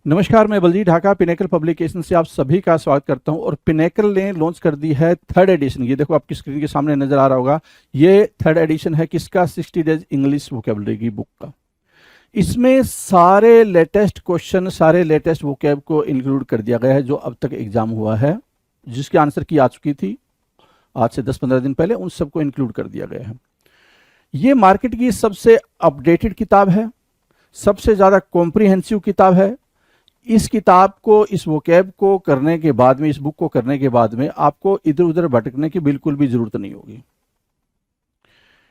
नमस्कार, मैं Baljeet Dhaka pinnacle publication से आप सभी का स्वागत करता हूं। और पिनेकल ने लॉन्च कर दी है थर्ड एडिशन। ये देखो आपकी स्क्रीन के सामने नजर आ रहा होगा। ये थर्ड एडिशन है किसका? 60 डेज इंग्लिश वोकेबलरी की बुक का। इसमें सारे लेटेस्ट क्वेश्चन, सारे लेटेस्ट वोकेब को इंक्लूड कर दिया गया है जो अब तक एग्जाम हुआ है, जिसकी आंसर की आ चुकी थी आज से 10-15 दिन पहले, उन सबको इंक्लूड कर दिया गया है। ये मार्केट की सबसे अपडेटेड किताब है, सबसे ज़्यादा कॉम्प्रिहेंसिव किताब है। इस किताब को, इस वोकैब को करने के बाद में, इस बुक को करने के बाद में आपको इधर उधर भटकने की बिल्कुल भी जरूरत नहीं होगी।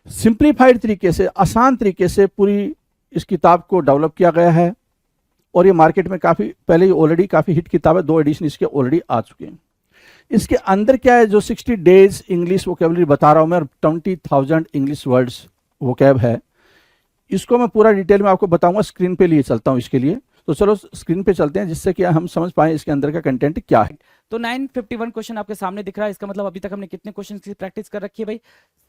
सिंप्लीफाइड तरीके से, आसान तरीके से पूरी इस किताब को डेवलप किया गया है। और ये मार्केट में काफ़ी पहले ही ऑलरेडी काफ़ी हिट किताब है, 2 एडिशन इसके ऑलरेडी आ चुके हैं। इसके अंदर क्या है, जो 60 डेज इंग्लिश वोकेबलरी बता रहा हूं मैं, 20,000 इंग्लिश वर्ड्स वोकैब है, इसको मैं पूरा डिटेल में आपको बताऊंगा। स्क्रीन पे लिए चलता हूं इसके लिए, तो चलो स्क्रीन पे चलते हैं जिससे कि हम समझ पाए इसके अंदर का कंटेंट क्या है। तो 951 क्वेश्चन आपके सामने दिख रहा है। इसका मतलब अभी तक हमने कितने क्वेश्चन की प्रैक्टिस कर रखी है भाई?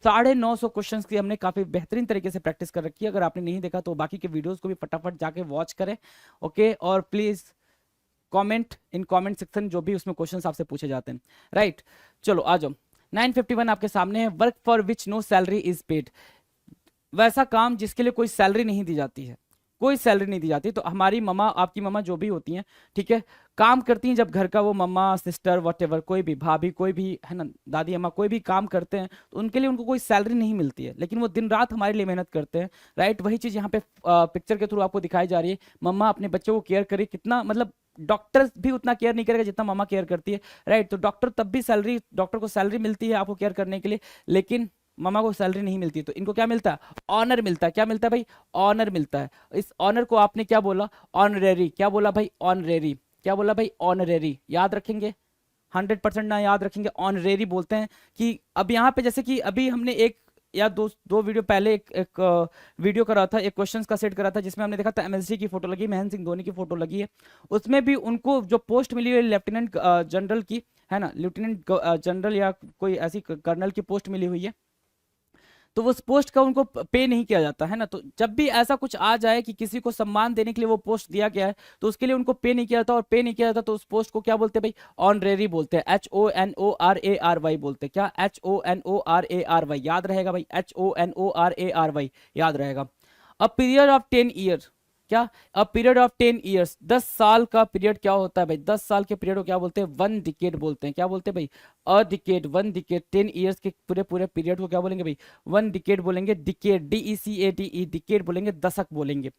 950 क्वेश्चन की हमने काफी बेहतरीन तरीके से प्रैक्टिस कर रखी है। अगर आपने नहीं देखा तो बाकी के वीडियोस को भी फटाफट जाके वॉच करें। ओके, और please comment in comment section जो भी उसमें क्वेश्चंस आपसे पूछे जाते हैं। राइट, चलो आ जाओ। 951 आपके सामने है। Work for which no salary is paid. वैसा काम जिसके लिए कोई सैलरी नहीं दी जाती है, कोई सैलरी नहीं दी जाती। तो हमारी मम्मा, आपकी मम्मा जो भी होती हैं, ठीक है, काम करती हैं जब घर का, वो मम्मा, सिस्टर, वॉटेवर, कोई भी भाभी, कोई भी है ना, दादी अम्मा, कोई भी काम करते हैं तो उनके लिए उनको कोई सैलरी नहीं मिलती है, लेकिन वो दिन रात हमारे लिए मेहनत करते हैं। राइट, वही चीज़ यहाँ पे पिक्चर के थ्रू आपको दिखाई जा रही है। मम्मा अपने बच्चे को केयर करे, कितना मतलब डॉक्टर भी उतना केयर नहीं करेगा जितना मम्मा केयर करती है। राइट, तो डॉक्टर तब भी सैलरी, डॉक्टर को सैलरी मिलती है आपको केयर करने के लिए, लेकिन मम्मा को सैलरी नहीं मिलती। तो इनको क्या मिलता है? ऑनर मिलता है। क्या मिलता है भाई? ऑनर मिलता है। इस ऑनर को आपने क्या बोला? ऑनरेरी। क्या बोला भाई? ऑनरेरी। क्या बोला भाई? ऑनरेरी। याद रखेंगे, 100% ना याद रखेंगे, ऑनरेरी बोलते हैं। कि अब यहाँ पे जैसे कि अभी हमने एक या दो वीडियो पहले एक वीडियो करा था, एक क्वेश्चंस का सेट करा था, जिसमें हमने देखा था एमएसडी की फोटो लगी, महेंद्र सिंह धोनी की फोटो लगी है। उसमें भी उनको जो पोस्ट मिली हुई है लेफ्टिनेंट जनरल की, है ना, लेफ्टिनेंट जनरल या कोई ऐसी कर्नल की पोस्ट मिली हुई है, तो उस पोस्ट का उनको पे नहीं किया जाता है ना। तो जब भी ऐसा कुछ आ जाए कि किसी को सम्मान देने के लिए वो पोस्ट दिया गया है, तो उसके लिए उनको पे नहीं किया जाता, और पे नहीं किया जाता तो उस पोस्ट को क्या बोलते हैं भाई? ऑनरेरी बोलते हैं। HONORARY बोलते हैं। क्या? HONORARY। याद रहेगा भाई, HONORARY याद रहेगा। A period of 10 year. क्या? अ पीरियड ऑफ 10 ईयर्स, 10 साल का पीरियड क्या होता है भाई? 10 साल के पीरियड को क्या बोलते हैं? 1 डिकेड बोलते हैं। क्या बोलते हैं भाई? अ डिकेड, 1 डिकेड। 10 ईयर्स के पूरे पूरे पीरियड को क्या बोलेंगे भाई? 1 डिकेड बोलेंगे। डिकेड, DECADE, डिकेड बोलेंगे, दशक बोलेंगे।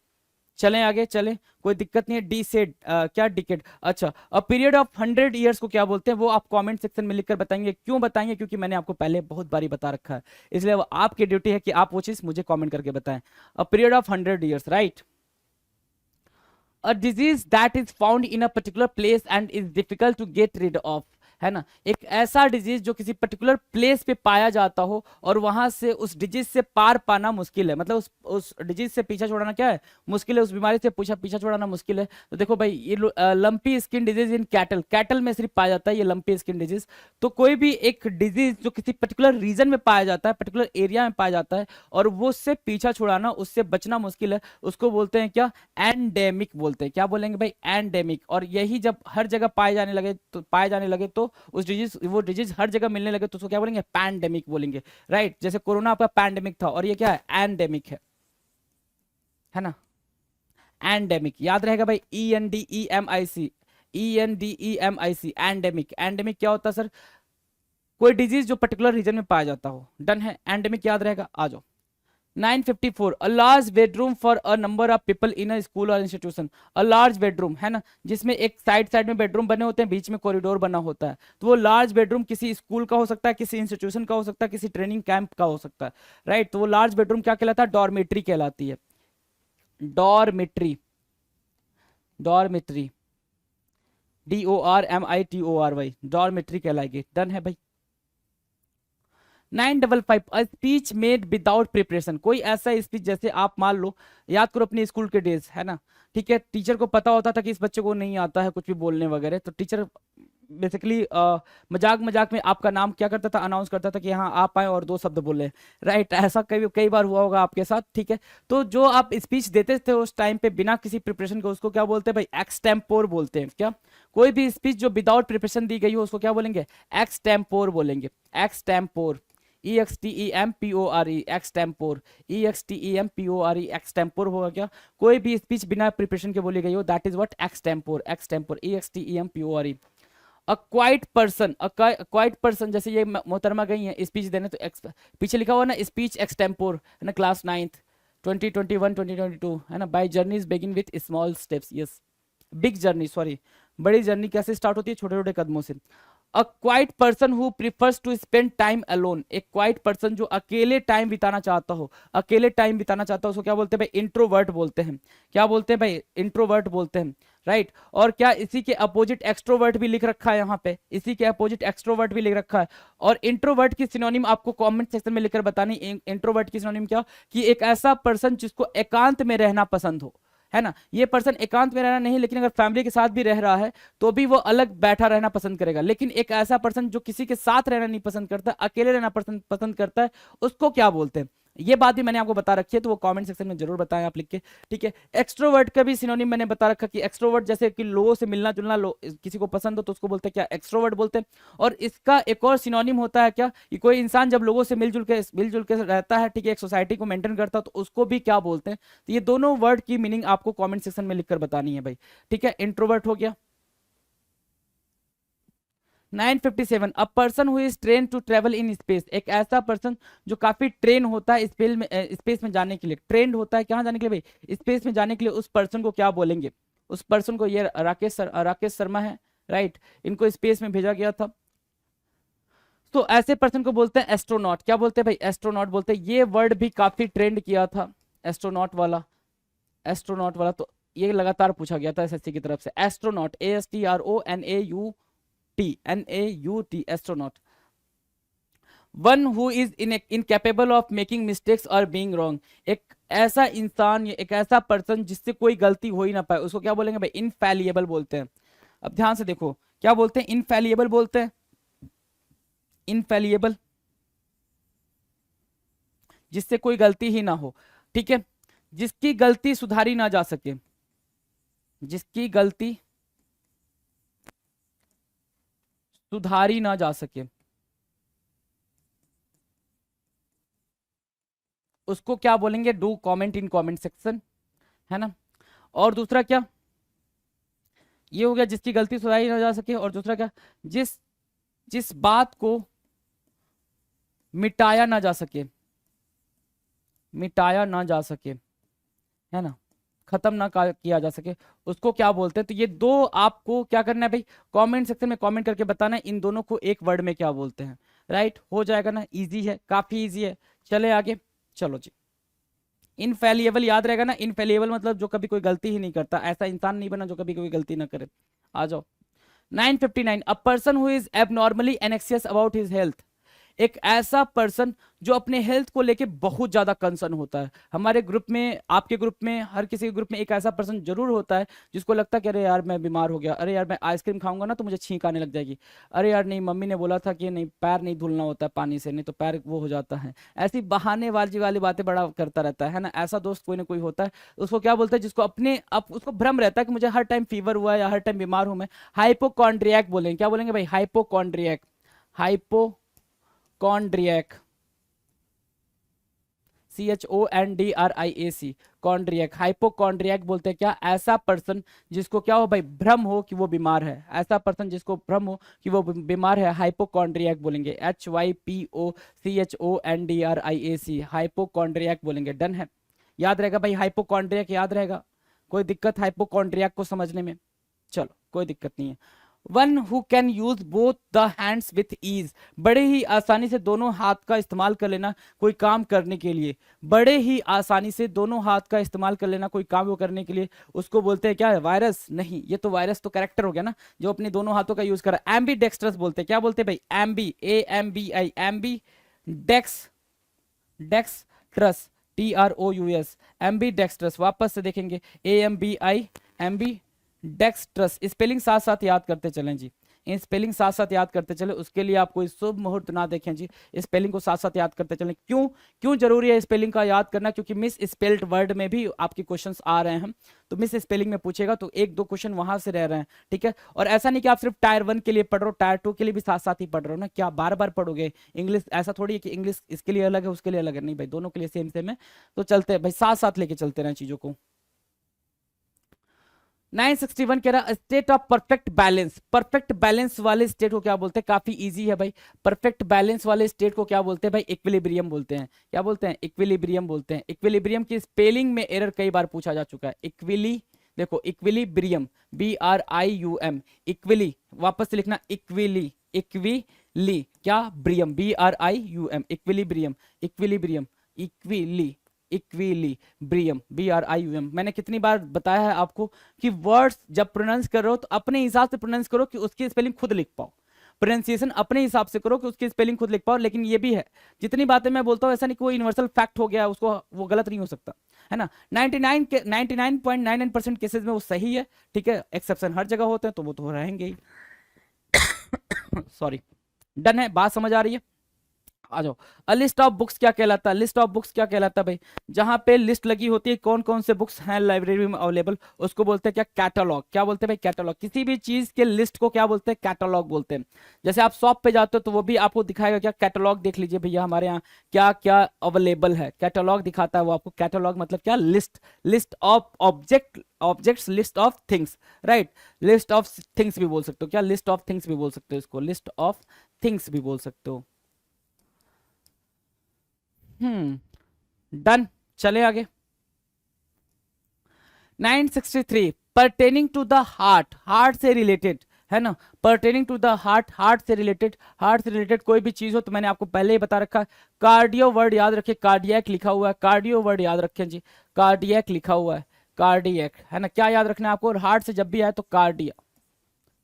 चलें आगे, चलें, कोई दिक्कत नहीं है। डी से क्या? डिकेड। अच्छा, अ पीरियड ऑफ 100 ईयर्स को क्या बोलते हैं? वो आप कमेंट सेक्शन में लिखकर बताएंगे। क्यों बताएंगे? क्योंकि मैंने आपको पहले बहुत बारी बता रखा है, इसलिए वो आपकी ड्यूटी है कि आप वो चीज मुझे कमेंट करके बताएं। अ period of 100 years, right. A disease that is found in a particular place and is difficult to get rid of, है ना। एक ऐसा डिजीज जो किसी पर्टिकुलर प्लेस पे पाया जाता हो और वहां से उस डिजीज से पार पाना मुश्किल है, मतलब उस डिजीज से पीछा छोड़ाना क्या है? मुश्किल है। उस बीमारी से पीछा छोड़ाना मुश्किल है। तो देखो भाई, ये lumpy skin disease in cattle, cattle में सिर्फ पाया जाता है ये लंपी स्किन डिजीज। तो कोई भी एक डिजीज जो किसी पर्टिकुलर रीजन में पाया जाता है, पर्टिकुलर एरिया में पाया जाता है, और वो उससे पीछा छुड़ाना, उससे बचना मुश्किल है, उसको बोलते हैं क्या? एंडेमिक बोलते हैं। क्या बोलेंगे भाई? एंडेमिक। और यही जब हर जगह पाए जाने लगे तो वो डिजीज हर जगह मिलने लगे तो उसको क्या बोलेंगे? पैंडेमिक बोलेंगे। राइट, जैसे कोरोना आपका पैंडेमिक था, और ये क्या है? एंडेमिक है ना। एंडेमिक याद रहेगा भाई, ENDEMIC, ENDEMIC, एंडेमिक। एंडेमिक क्या होता है सर? कोई डिजीज जो पर्टिकुलर रीजन में पाया जाता हो। डन है, एंडेमिक याद रहेगा। आ जाओ। 954, a large bedroom for a number of people in a school और इंस्टीट्यूशन। अ लार्ज बेडरूम, है ना, जिसमें एक साइड साइड में बेडरूम बने होते हैं, बीच में कॉरिडोर बना होता है। तो वो लार्ज बेडरूम किसी स्कूल का हो सकता है, किसी इंस्टीट्यूशन का हो सकता है, किसी ट्रेनिंग कैंप का हो सकता है। राइट, तो वो लार्ज बेडरूम क्या कहलाता है? डॉर्मेट्री कहलाती है। डॉर्मेट्री, डॉर्मेट्री, DORMITORY, डॉर्मेट्री कहलाएगी। डन है भाई। 955, a speech made without preparation. कोई ऐसा स्पीच, जैसे आप मान लो, याद करो अपने स्कूल के डेज, है ना, ठीक है, टीचर को पता होता था कि इस बच्चे को नहीं आता है कुछ भी बोलने वगैरह, तो टीचर बेसिकली मजाक मजाक में आपका नाम क्या करता था, अनाउंस करता था कि हाँ आप आए और 2 शब्द बोले, राइट। ऐसा कई कई बार हुआ होगा आपके साथ, ठीक है। तो जो आप स्पीच देते थे उस टाइम पे बिना किसी प्रिपरेशन के, उसको क्या बोलते हैं भाई, एक्सटेम्पोर बोलते हैं। क्या, कोई भी स्पीच जो विदाउट प्रिपरेशन दी गई हो उसको क्या बोलेंगे, एक्सटेम्पोर बोलेंगे, extempore, EXTEMPORE, extempore, EXTEMPORE, extempore होगा क्या, कोई भी स्पीच बिना प्रिपरेशन के बोली गई हो, that is what, extempore, extempore, EXTEMPORE। A quiet person, quite person, जैसे ये मोहतरमा गई है स्पीच देने, तो पीछे लिखा हुआ ना स्पीच एक्सटेम्पोर, है ना, क्लास 9th 2021 2022, है ना, by journeys begin with small steps, yes, big journey, sorry, बड़ी जर्नी कैसे स्टार्ट होती है, छोटे छोटे कदमों से। A quiet person who prefers to spend time alone, एक क्वाइट पर्सन जो अकेले टाइम बिताना चाहता हो, अकेले टाइम बिताना चाहता हो, उसको क्या बोलते हैं भाई, इंट्रोवर्ट बोलते हैं। क्या बोलते हैं भाई, इंट्रोवर्ट बोलते हैं, राइट। और क्या इसी के अपोजिट एक्सट्रोवर्ट भी लिख रखा है यहाँ पे, इसी के अपोजिट एक्सट्रोवर्ट भी लिख रखा है। और इंट्रोवर्ट की सिनोनिम आपको कमेंट सेक्शन में लिखकर बतानी, इंट्रोवर्ट की सिनोनिम क्या, कि एक ऐसा पर्सन जिसको एकांत में रहना पसंद हो, है ना। ये पर्सन एकांत में रहना नहीं, लेकिन अगर फैमिली के साथ भी रह रहा है तो भी वो अलग बैठा रहना पसंद करेगा। लेकिन एक ऐसा पर्सन जो किसी के साथ रहना नहीं पसंद करता, अकेले रहना पसंद करता है, उसको क्या बोलते हैं, ये बात भी मैंने आपको बता रखी है, तो वो कमेंट सेक्शन में जरूर बताएं आप लिख के, ठीक है। एक्सट्रोवर्ट का भी सिनोनिम मैंने बता रखा कि एक्सट्रोवर्ट जैसे कि लोगों से मिलना जुलना, किसी को पसंद हो तो उसको बोलते हैं क्या, एक्सट्रोवर्ट बोलते हैं। और इसका एक और सिनोनिम होता है क्या, कि कोई इंसान जब लोगों से मिलजुल के रहता है, ठीक है, एक सोसाइटी को मेंटेन करता है, तो उसको भी क्या बोलते हैं। तो ये दोनों वर्ड की मीनिंग आपको कॉमेंट सेक्शन में लिखकर बतानी है भाई, ठीक है। इंट्रोवर्ट हो गया। 957, a person who is train to travel in space, एक ऐसा पर्सन जो काफी ट्रेन होता है स्पेस में जाने के लिए, ट्रेंड होता है कहाँ जाने के लिए भाई, स्पेस में जाने के लिए, उस पर्सन को क्या बोलेंगे, उस पर्सन को, ये राकेश शर्मा है, राइट, इनको स्पेस में भेजा गया था, तो ऐसे पर्सन को बोलते हैं एस्ट्रोनॉट। क्या बोलते हैं भाई, एस्ट्रोनॉट बोलते हैं। ये वर्ड भी काफी ट्रेंड किया था, एस्ट्रोनॉट वाला, एस्ट्रोनॉट वाला, तो ये लगातार पूछा गया था एसएससी की तरफ से, astronaut, ASTRONAUT, astronaut. One who is incapable of making mistakes और बीइंग रॉन्ग, एक ऐसा इंसान, एक ऐसा पर्सन जिससे कोई गलती हो ही ना पाए, उसको क्या बोलेंगे भाई, इनफैलिएबल बोलते हैं। अब ध्यान से देखो, क्या बोलते हैं, इनफैलिएबल बोलते हैं, इनफैलिएबल, जिससे कोई गलती ही ना हो, ठीक है, जिसकी गलती सुधारी ना जा सके, जिसकी गलती सुधारी ना जा सके, उसको क्या बोलेंगे, do comment in comment section, है ना। और दूसरा क्या, ये हो गया जिसकी गलती सुधारी ना जा सके, और दूसरा क्या, जिस जिस बात को मिटाया ना जा सके, मिटाया ना जा सके, है ना, खत्म ना किया जा सके, उसको क्या बोलते हैं। तो ये दो आपको क्या करना है भाई, कमेंट सेक्शन में कमेंट करके बताना है इन दोनों को एक वर्ड में क्या बोलते हैं, राइट। हो जाएगा ना, इजी है, काफी इजी है। चले आगे, चलो जी। इनफैलिएबल याद रहेगा ना, इनफैलिएबल मतलब जो कभी कोई गलती ही नहीं करता, ऐसा इंसान नहीं बना जो कभी कोई गलती ना करे। आ जाओ। 959, अ person who is abnormally एनेक्सियस about his health, एक ऐसा पर्सन जो अपने हेल्थ को लेके बहुत ज्यादा कंसर्न होता है। हमारे ग्रुप में, आपके ग्रुप में, हर किसी के ग्रुप में एक ऐसा पर्सन जरूर होता है जिसको लगता है कि अरे यार मैं बीमार हो गया, अरे यार मैं आइसक्रीम खाऊंगा ना तो मुझे छींक आने लग जाएगी, अरे यार नहीं मम्मी ने बोला था कि नहीं पैर नहीं धुलना होता है पानी से, नहीं तो पैर वो हो जाता है। ऐसी बहाने वाली बातें बड़ा करता रहता है ना, ऐसा दोस्त कोई ना कोई होता है। उसको क्या बोलते हैं, जिसको उसको भ्रम रहता है कि मुझे हर टाइम फीवर हुआ है या हर टाइम बीमार हूं मैं, हाइपोकॉन्ड्रियक बोलेंगे। क्या बोलेंगे भाई, हाइपोकॉन्ड्रियक, हाइपोकॉन्ड्रियक, CHONDRIAC, कॉन्ड्रियक, हाइपोकॉन्ड्रियक बोलते हैं क्या, ऐसा पर्सन जिसको क्या हो भाई, भ्रम हो कि वो बीमार है, ऐसा पर्सन जिसको भ्रम हो कि वो बीमार है, हाइपोकॉन्ड्रियक बोलेंगे, HYPOCHONDRIAC, हाइपोकॉन्ड्रियक बोलेंगे। डन है, याद रहेगा भाई, हाइपोकॉन्ड्रियक याद रहेगा, कोई दिक्कत हाइपोकॉन्ड्रियक को समझने में, चलो कोई दिक्कत नहीं है। One who can use both the hands with ease, बड़े ही आसानी से दोनों हाथ का इस्तेमाल कर लेना कोई काम करने के लिए, बड़े ही आसानी से दोनों हाथ का इस्तेमाल कर लेना कोई काम को करने के लिए, उसको बोलते हैं क्या, वायरस नहीं, ये तो वायरस तो कैरेक्टर हो गया ना जो अपने दोनों हाथों का यूज कर रहा है। एम्बी डेक्स्ट्रस बोलते हैं, क्या बोलते हैं भाई, Aamby, AMBI, Aamby dextrous, TROUS, Aamby dextrous, वापस से देखेंगे, AMBI, एम्बी डेक्स्ट्रस, स्पेलिंग साथ साथ याद करते चलें जी, इन स्पेलिंग साथ साथ याद करते चले, उसके लिए आप कोई शुभ मुहूर्त ना देखें जी, स्पेलिंग को साथ साथ याद करते चलें। क्यों क्यों जरूरी है स्पेलिंग का याद करना? क्योंकि मिस स्पेल्ड वर्ड में भी आपके क्वेश्चंस आ रहे हैं, तो मिस स्पेलिंग में पूछेगा तो एक दो क्वेश्चन वहां से रह रहे हैं, ठीक है। और ऐसा नहीं कि आप सिर्फ टायर 1 के लिए पढ़ रहे हो, टायर 2 के लिए भी साथ साथ ही पढ़ रहे हो ना, क्या बार बार पढ़ोगे इंग्लिश? ऐसा थोड़ी है कि इंग्लिश इसके लिए अलग है उसके लिए अलग है, नहीं भाई, दोनों के लिए सेम सेम है। तो चलते हैं भाई, साथ साथ लेके चलते रहे चीजों को। 961 कह रहा state of perfect balance, perfect balance वाले स्टेट को क्या बोलते हैं? काफी इजी है भाई, परफेक्ट बैलेंस वाले स्टेट को क्या बोलते हैं भाई? इक्विलिब्रियम बोलते हैं। क्या बोलते हैं? इक्विलिब्रियम बोलते हैं। इक्विलिब्रियम की स्पेलिंग में एरर कई बार पूछा जा चुका है। देखो इक्विलिब्रियम, BRIUM, इक्विली, वापस से लिखना इक्विली, इक्विली क्या brium, BRIUM, equilibrium, equilibrium, equili, equilibrium, BRIUM। मैंने कितनी बार बताया है आपको कि वर्ड्स जब प्रोनाउंस कर रहे हो तो अपने हिसाब से प्रोनाउंस करो कि उसकी स्पेलिंग खुद लिख पाओ, प्रोनाउंसिएशन अपने हिसाब से करो कि उसकी स्पेलिंग खुद लिख पाओ। लेकिन ये भी है, जितनी बातें मैं बोलता हूँ ऐसा नहीं कि वो यूनिवर्सल फैक्ट हो गया, उसको वो गलत नहीं हो सकता, है ना। 99.99% केसेस में वो सही है, ठीक है। एक्सेप्शन हर जगह होते हैं तो वो तो रहेंगे ही। सॉरी, डन है, बात समझ आ रही है? आ जाओ। अ लिस्ट ऑफ बुक्स क्या कहलाता है? लिस्ट ऑफ बुक्स क्या कहलाता है भाई? जहां पे लिस्ट लगी होती है कौन कौन से बुक्स हैं लाइब्रेरी में अवेलेबल, उसको बोलते हैं क्या? कैटलॉग। क्या बोलते हैं भाई? कैटलॉग। किसी भी चीज के लिस्ट को क्या बोलते हैं? कैटलॉग बोलते हैं। जैसे आप शॉप पे जाते हो तो वो भी आपको दिखाएगा क्या? कैटलॉग देख लीजिए भैया हमारे यहाँ क्या क्या अवेलेबल है, कैटलॉग दिखाता है वो आपको। कैटलॉग मतलब क्या? List, list of objects, list of things, right. List of things भी बोल सकते हो, क्या? लिस्ट ऑफ थिंग्स भी बोल सकते हो इसको, लिस्ट ऑफ थिंग्स भी बोल सकते हो। डन, चले आगे। 963 pertaining to the heart, heart से रिलेटेड, है ना। Pertaining to the heart, heart से रिलेटेड, हार्ट से रिलेटेड कोई भी चीज हो तो मैंने आपको पहले ही बता रखा है। कार्डियो वर्ड याद रखे, कार्डियक लिखा हुआ है, कार्डियो वर्ड याद रखें जी, कार्डियक लिखा हुआ है, कार्डियक, है ना। क्या याद रखना है आपको? और हार्ट से जब भी आए तो कार्डिया,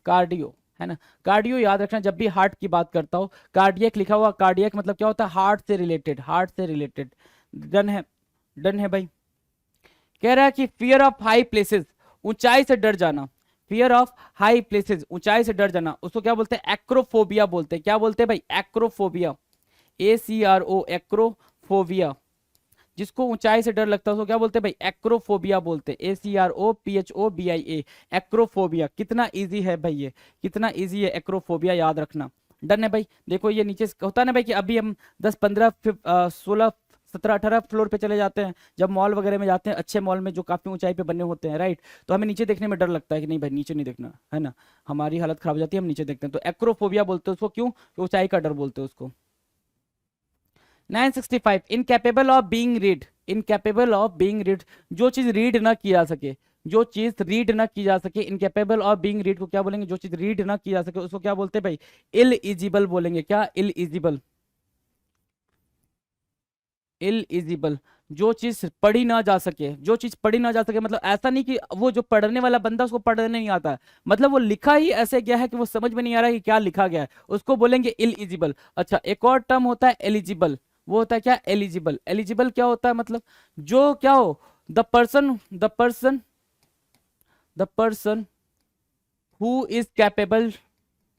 कार्डियो, है ना। कार्डियो याद रखना जब भी हार्ट की बात करता हूं। कार्डियक लिखा हुआ, कार्डियक मतलब क्या होता है? हार्ट से रिलेटेड, हार्ट से रिलेटेड। डन है, डन है भाई। कह रहा है कि फियर ऑफ हाई प्लेसेस, ऊंचाई से डर जाना, फियर ऑफ हाई प्लेसेस, ऊंचाई से डर जाना, उसको क्या बोलते हैं? एक्रोफोबिया बोलते हैं। क्या बोलते हैं भाई? Acrophobia, ACRO, acrophobia. जिसको ऊंचाई से डर लगता है उसको क्या बोलते हैं भाई? एक्रोफोबिया बोलते हैं, ACROPHOBIA, एक्रोफोबिया। कितना इजी है भाई ये, कितना इजी है एक्रोफोबिया याद रखना। डन है भाई। देखो ये नीचे होता है ना भाई कि अभी हम 10 15 16 17 18 फ्लोर पे चले जाते हैं, जब मॉल वगैरह में जाते हैं, अच्छे मॉल में जो काफी ऊंचाई पे बने होते हैं, राइट। तो हमें नीचे देखने में डर लगता है कि नहीं भाई नीचे नहीं देखना, है ना, हमारी हालत खराब हो जाती है, हम नीचे देखते हैं। तो एक्रोफोबिया बोलते हैं उसको। क्यों? ऊंचाई का डर बोलते हैं उसको। 965 incapable of being read, incapable of being read, जो चीज रीड ना की जा सके, जो चीज रीड ना की जा सके, इनकेपेबल ऑफ बीइंग रीड को क्या बोलेंगे? जो चीज रीड ना की जा सके उसको क्या बोलते हैं भाई? इलइजिबल बोलेंगे। क्या? इलइजिबल, इलइजिबल। जो चीज पढ़ी ना जा सके, जो चीज पढ़ी ना जा सके मतलब ऐसा नहीं कि वो जो पढ़ने वाला बंदा उसको पढ़ने नहीं आता है, मतलब वो लिखा ही ऐसे गया है कि वो समझ में नहीं आ रहा है कि क्या लिखा गया है, उसको बोलेंगे इलइजिबल। अच्छा, एक और टर्म होता है एलिजिबल, वो होता है क्या? एलिजिबल। एलिजिबल क्या होता है? मतलब जो क्या हो, the person, the person, the person who is capable,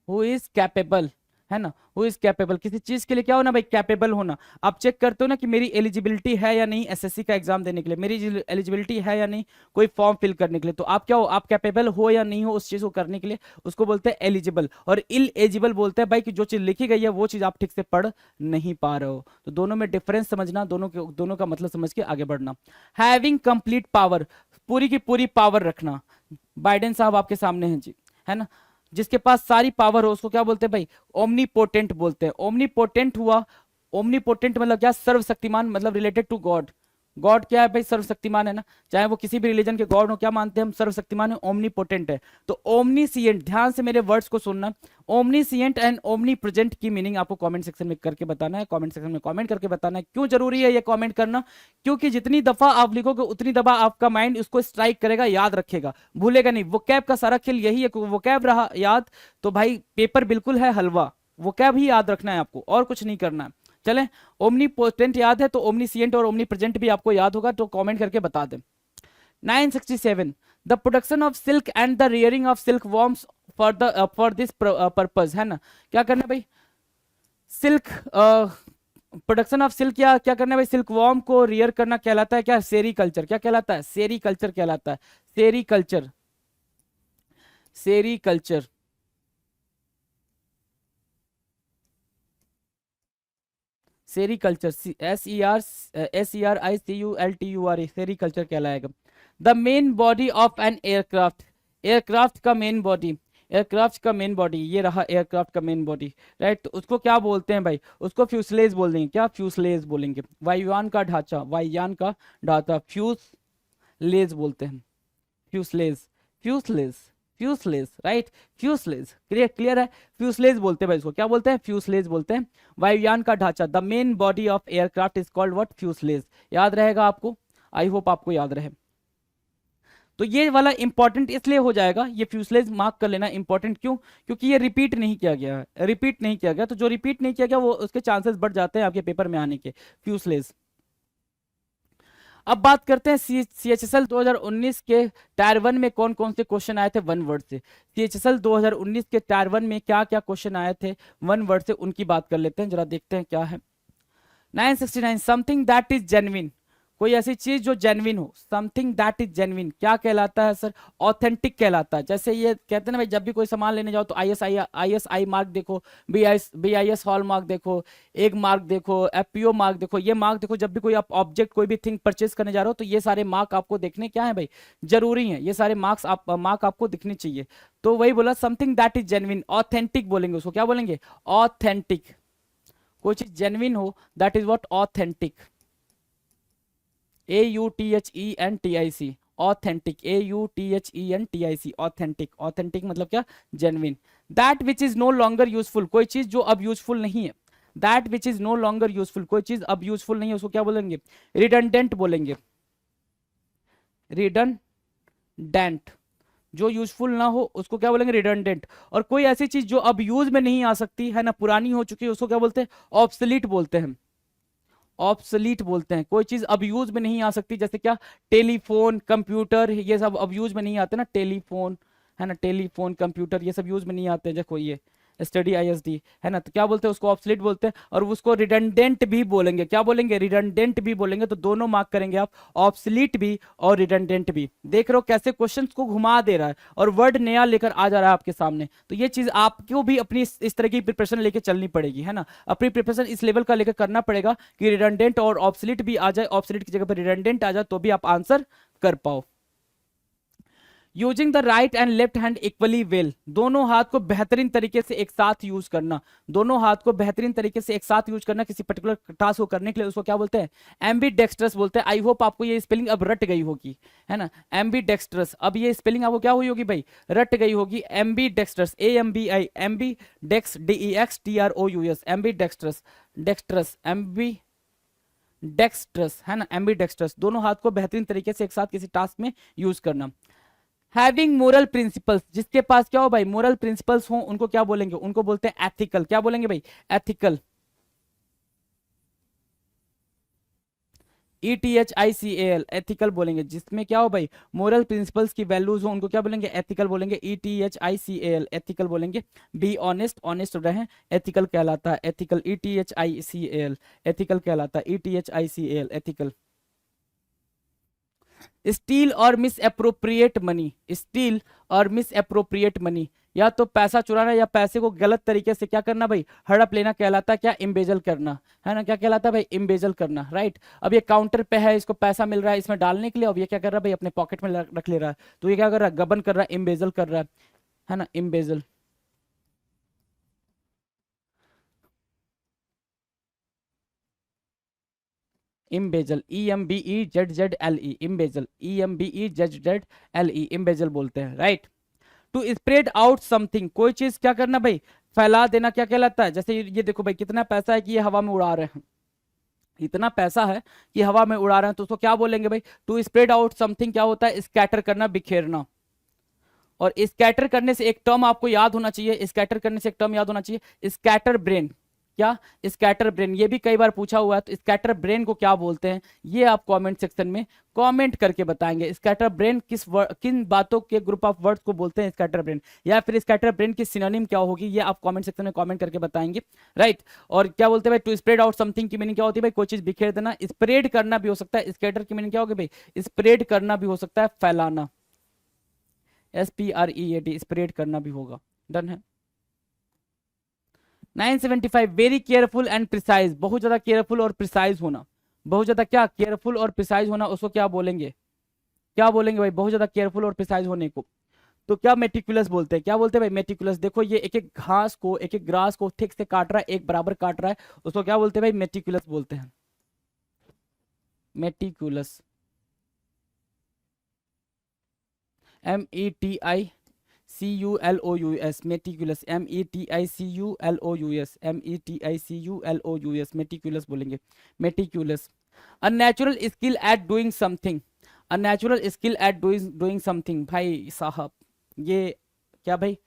who is capable, है ना, हु इज कैपेबल। किसी चीज के लिए क्या होना भाई? कैपेबल होना। आप चेक करते हो ना कि मेरी एलिजिबिलिटी है या नहीं, एसएससी का एग्जाम देने के लिए मेरी एलिजिबिलिटी है या नहीं, कोई फॉर्म फिल करने के लिए, तो आप क्या हो? आप कैपेबल हो या नहीं हो उस चीज को करने के लिए, उसको बोलते हैं एलिजिबल। और इलएजिबल बोलते हैं भाई कि जो चीज लिखी गई है वो चीज आप ठीक से पढ़ नहीं पा रहे हो। तो दोनों में डिफरेंस समझना, दोनों का मतलब समझ के आगे बढ़ना। हैविंग कंप्लीट पावर, पूरी की पूरी पावर रखना। बाइडेन साहब आपके सामने हैं जी, है ना। जिसके पास सारी पावर हो उसको क्या बोलते हैं भाई? ओमनीपोटेंट बोलते हैं। ओमनीपोटेंट हुआ, ओमनीपोटेंट मतलब क्या? सर्वशक्तिमान, मतलब रिलेटेड टू गॉड। गॉड क्या है भाई? सर्वशक्तिमान, है ना। चाहे वो किसी भी रिलीजन के गॉड हो, क्या मानते हैं हम? सर्वशक्तिमान है, ओमनीपोटेंट है। तो ओमनीसिएंट, ध्यान से मेरे वर्ड्स को सुनना, ओमनीसिएंट एंड ओमनीप्रेजेंट की मीनिंग आपको कमेंट सेक्शन में करके बताना है, कमेंट सेक्शन में कमेंट करके बताना है। क्यों जरूरी है ये कमेंट करना? क्योंकि जितनी दफा आप लिखोगे उतनी दफा आपका माइंड उसको स्ट्राइक करेगा, याद रखेगा, भूलेगा नहीं। वोकैब का सारा खेल यही है कि वोकैब रहा याद तो भाई पेपर बिल्कुल है हलवा। वोकैब ही याद रखना है आपको, और कुछ नहीं करना है। चलें, ओमनीपोटेंट याद है तो ओमनीसिएंट और ओमनीप्रेजेंट भी आपको याद होगा, तो कमेंट करके बता दें। 967 the production of silk and the rearing of silk worms for this purpose, है ना। क्या करना है भाई, सिल्क प्रोडक्शन ऑफ सिल्क, या क्या करना है भाई, सिल्क वॉर्म को रियर करना कहलाता है क्या, सेरीकल्चर। क्या कहलाता है, सेरीकल्चर कहलाता है, sericulture, sericulture. Sericulture, SERICULTURE, sericulture कहलाएगा। The main body of an aircraft, aircraft का मेन बॉडी, एयरक्राफ्ट का मेन बॉडी, ये रहा एयरक्राफ्ट का मेन बॉडी, राइट। तो उसको क्या बोलते हैं भाई, उसको फ्यूसलेज बोल देंगे। क्या, फ्यूसलेज बोलेंगे। वायुयान का ढांचा, वायुयान का ढांचा फ्यूसलेज बोलते हैं, fuselage, fuselage, fuselage, right, fuselage. Clear, clear है, फ्यूसलेज बोलते हैं भाई इसको, क्या बोलते हैं, फ्यूसलेज बोलते हैं। वायुयान का ढांचा, the main body of aircraft is called what, fuselage. याद रहेगा आपको, आई होप आपको याद रहे। तो ये वाला इंपॉर्टेंट इसलिए हो जाएगा, ये फ्यूसलेज मार्क कर लेना इंपॉर्टेंट, क्यों, क्योंकि ये रिपीट नहीं किया गया है, रिपीट नहीं किया गया। तो जो रिपीट नहीं किया गया वो उसके चांसेस बढ़ जाते हैं आपके पेपर में आने के, फ्यूसलेज। अब बात करते हैं CHSL 2019 के टायर 1 में कौन कौन से क्वेश्चन आए थे वन वर्ड से। CHSL 2019 के टायर 1 में क्या क्या क्वेश्चन आए थे वन वर्ड से, उनकी बात कर लेते हैं, जरा देखते हैं क्या है। 969, समथिंग दैट इज जेन्युइन, कोई ऐसी चीज जो जेन्युइन हो, समथिंग दैट इज जेन्युइन क्या कहलाता है सर, ऑथेंटिक कहलाता है। जैसे ये कहते हैं ना भाई, जब भी कोई सामान लेने जाओ तो ISI मार्क देखो, BIS हॉल मार्क देखो, एक मार्क देखो, FPO मार्क देखो, ये मार्क देखो। जब भी कोई आप ऑब्जेक्ट, कोई भी थिंग परचेज करने जा रहे हो तो ये सारे मार्क आपको देखने क्या है भाई, जरूरी है। ये सारे मार्क्स मार्क आपको दिखने चाहिए। तो वही बोला, something that is genuine, authentic बोलेंगे उसको, क्या बोलेंगे, ऑथेंटिक। कोई चीज जेन्युइन हो, that is what, authentic, AUTHENTIC, authentic, AUTHENTIC, authentic. Authentic मतलब क्या, genuine. That which is no longer useful, कोई चीज जो अब यूजफुल नहीं है, that which is no longer useful, कोई चीज अब यूजफुल नहीं है, उसको क्या बोलेंगे, रिडंडेंट बोलेंगे, रिडंडेंट। जो यूजफुल ना हो उसको क्या बोलेंगे, रिडंडेंट। और कोई ऐसी चीज जो अब यूज में नहीं आ सकती है ना, पुरानी हो चुकी है, उसको क्या बोलते हैं, ऑब्सोलीट बोलते हैं, ऑब्सोलीट बोलते हैं। कोई चीज अब यूज में नहीं आ सकती, जैसे क्या, टेलीफोन, कंप्यूटर, ये सब अब यूज में नहीं आते ना, टेलीफोन, है ना, टेलीफोन, कंप्यूटर, ये सब यूज में नहीं आते। जैसे कोई ये स्टडी ISD, है ना, तो क्या बोलते हैं उसको, ऑब्सोलीट बोलते हैं। और उसको रिडंडेंट भी बोलेंगे, क्या बोलेंगे, रिडंडेंट भी बोलेंगे। तो दोनों मार्क करेंगे आप, ऑब्सोलीट भी और रिडंडेंट भी। देख रहे हो कैसे क्वेश्चंस को घुमा दे रहा है और वर्ड नया लेकर आ जा रहा है आपके सामने। तो ये चीज आपको भी अपनी इस तरह की प्रिपरेशन लेके चलनी पड़ेगी, है ना, अपनी प्रिपरेशन इस लेवल का लेकर करना पड़ेगा कि रिडंडेंट और ऑब्सोलीट भी आ जाए, ऑब्सोलीट की जगह पर रिडंडेंट आ जाए, तो भी आप आंसर कर पाओ। Using the right and left hand equally well, दोनों हाथ को बेहतरीन तरीके से एक साथ यूज करना, दोनों हाथ को बेहतरीन तरीके से एक साथ यूज करना किसी पर्टिकुलर टास्क को करने के लिए, उसको क्या बोलते हैं, एम्बीडेक्स्ट्रस बोलते हैं। आई होप आपको ये स्पेलिंग अब रट गई होगी, है ना, एम्बीडेक्स्ट्रस। अब ये स्पेलिंग आपको क्या हुई होगी भाई, रट गई होगी। Ambidextrous, AMBI, ambidex, DEXTROUS, ambidextrous, dextrous, ambi dextrous, है ना, एम्बीडेक्स्ट्रस। दोनों हाथ को बेहतरीन तरीके से एक साथ किसी टास्क में यूज करना। हैविंग मोरल प्रिंसिपल्स, जिसके पास क्या हो भाई, मोरल प्रिंसिपल्स हो, उनको क्या बोलेंगे, उनको बोलते हैं एथिकल। क्या बोलेंगे भाई, एथिकल, ETHICAL, एथिकल बोलेंगे। जिसमें क्या हो भाई, मोरल प्रिंसिपल्स की वैल्यूज हो, उनको क्या बोलेंगे, एथिकल बोलेंगे, ETHICAL, एथिकल बोलेंगे। बी ऑनेस्ट, ऑनेस्ट रहे, एथिकल कहलाता है, एथिकल, ETHICAL, एथिकल कहलाता है, ETHICAL, एथिकल। स्टील और मिस अप्रोप्रिएट मनी, स्टील और मिस अप्रोप्रिएट मनी, या तो पैसा चुराना या पैसे को गलत तरीके से क्या करना भाई, हड़प लेना कहलाता है क्या, इम्बेजल करना, है ना, क्या कहलाता है भाई, इम्बेजल करना, राइट। अब ये काउंटर पे है, इसको पैसा मिल रहा है इसमें डालने के लिए, अब ये क्या कर रहा है भाई, अपने पॉकेट में रख ले रहा है, तो ये क्या कर रहा है, गबन कर रहा है, इम्बेजल कर रहा है ना, इम्बेजल। इम्बेजल, EMBEZZLE, इम्बेजल, EMBEZZLE, इम्बेजल बोलते हैं, right. To spread out something, कोई चीज क्या करना भाई, फैला देना, क्या कहलाता है। जैसे ये देखो भाई, कितना पैसा है कि ये हवा में उड़ा रहे हैं, इतना पैसा है कि हवा में उड़ा रहे हैं, तो उसको क्या बोलेंगे भाई, टू स्प्रेड आउट समथिंग क्या होता है, स्कैटर करना, बिखेरना। और स्कैटर करने से एक टर्म आपको याद होना चाहिए, स्कैटर करने से एक टर्म याद होना चाहिए, स्कैटर ब्रेन। क्या, स्कैटर ब्रेन, ये भी कई बार पूछा हुआ है, तो स्कैटर ब्रेन को क्या बोलते हैं ये आप कमेंट सेक्शन में कमेंट करके बताएंगे। स्कैटर ब्रेन किन बातों के ग्रुप ऑफ वर्ड्स को बोलते हैं स्कैटर ब्रेन, या फिर स्कैटर ब्रेन की सिनोनिम क्या होगी, ये आप कमेंट सेक्शन में कमेंट करके बताएंगे, राइट। और क्या बोलते हैं भाई, टू स्प्रेड आउट समथिंग की मीनिंग क्या होती है भाई, कोई चीज बिखेर देना। स्प्रेड करना भी हो सकता है, स्कैटर की मीनिंग क्या होगी भाई, स्प्रेड करना भी हो सकता है, फैलाना, SPREAD, स्प्रेड करना भी होगा। डन है। 975, वेरी केयरफुल एंड प्रिसाइज, बहुत ज्यादा केयरफुल और प्रिसाइज होना, बहुत ज्यादा क्या केयरफुल और प्रिसाइज होना, उसको क्या बोलेंगे, क्या बोलेंगे भाई, बहुत ज्यादा केयरफुल और प्रिसाइज होने को तो क्या मेटिकुलस बोलते हैं। क्या बोलते हैं भाई, मेटिकुलस। देखो ये एक एक घास को, एक एक ग्रास को ठीक से काट रहा है, एक बराबर काट रहा है, उसको क्या बोलते हैं भाई, मेटिकुलस बोलते हैं, meticulous, METICULOUS, meticulous, METICULOUS, METICULOUS, meticulous बोलेंगे, meticulous. A natural skill at doing something, a natural skill at doing something, भाई साहब ये क्या भाई,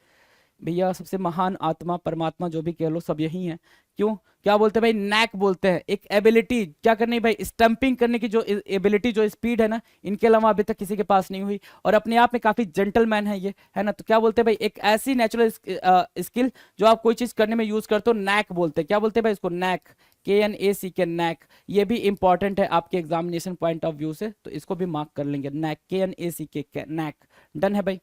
भैया सबसे महान आत्मा परमात्मा जो भी कह लो सब यही है। क्यों, क्या बोलते हैं भाई, नैक बोलते हैं, एक एबिलिटी क्या करनी भाई, स्टंपिंग करने की जो एबिलिटी, जो स्पीड है ना, इनके अलावा अभी तक किसी के पास नहीं हुई, और अपने आप में काफी जेंटलमैन है ये, है ना। तो क्या बोलते हैं भाई, एक ऐसी नेचुरल स्किल जो आप कोई चीज करने में यूज करते हो, नैक बोलते हैं। क्या बोलते हैं भाई इसको, नैक, KNAC, नैक। ये भी इंपॉर्टेंट है आपके एग्जामिनेशन पॉइंट ऑफ व्यू से, तो इसको भी मार्क कर लेंगे, नैक, KNAC, नैक। डन है भाई।